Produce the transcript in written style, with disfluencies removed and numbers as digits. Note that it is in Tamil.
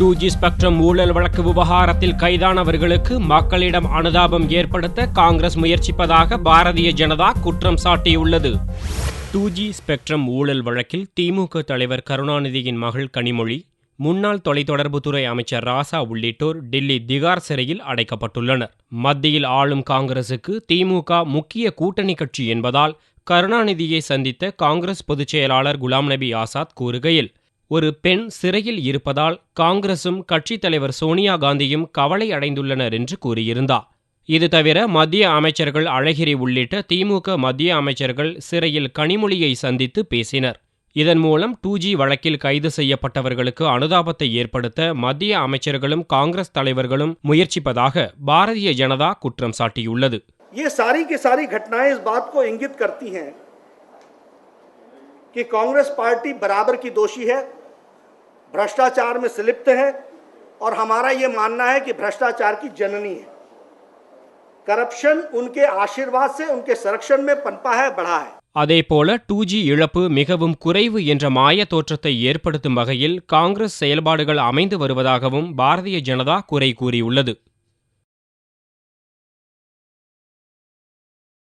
2G ஸ்பெக்ட்ரம் ஊழல் வழக்கு விவகாரத்தில் கைதானவர்களுக்கு மக்களிடம் அனுதாபம் ஏற்படுத்த காங்கிரஸ் முயற்சிப்பதாக பாரதிய ஜனதா குற்றம் சாட்டியுள்ளது. 2G ஸ்பெக்ட்ரம் ஊழல் வழக்கில் திமுக தலைவர் கருணாநிதியின் மகள் கனிமொழி, முன்னாள் தொலைத்தொடர்புத்துறை அமைச்சர் ராசா உள்ளிட்டோர் டில்லி திகார் சிறையில் அடைக்கப்பட்டுள்ளனர். மத்தியில் ஆளும் காங்கிரசுக்கு திமுக முக்கிய கூட்டணி கட்சி என்பதால் கருணாநிதியை சந்தித்த காங்கிரஸ் பொதுச் செயலாளர் குலாம் நபி ஆசாத் கூறுகையில், ஒரு பெண் சிறையில் இருப்பதால் காங்கிரசும் கட்சித் தலைவர் சோனியா காந்தியும் கவலை அடைந்துள்ளனர் என்று கூறியிருந்தார். இது தவிர மத்திய அமைச்சர்கள் அழகிரி உள்ளிட்ட திமுக மத்திய அமைச்சர்கள் சிறையில் கனிமொழியை சந்தித்து பேசினர். இதன் மூலம் 2G வழக்கில் கைது செய்யப்பட்டவர்களுக்கு அனுதாபத்தை ஏற்படுத்த மத்திய அமைச்சர்களும் காங்கிரஸ் தலைவர்களும் முயற்சிப்பதாக பாரதிய ஜனதா குற்றம் சாட்டியுள்ளது. ये सारी की सारी घटनाएं इस बात को इंगित करती हैं कि कांग्रेस पार्टी बराबर की दोषी है, भ्रष्टाचार में संलिप्त है और हमारा ये मानना है कि भ्रष्टाचार की जननी है. करप्शन उनके आशीर्वाद से, उनके संरक्षण में पनपा है, बढ़ा है. அதேபோல 2G இழப்பு மிகவும் குறைவு என்ற மாய தோற்றத்தை ஏற்படுத்தும் வகையில் காங்கிரஸ் செயல்பாடுகள் அமைந்து வருவதாகவும் பாரதிய ஜனதா குறை கூறியுள்ளது.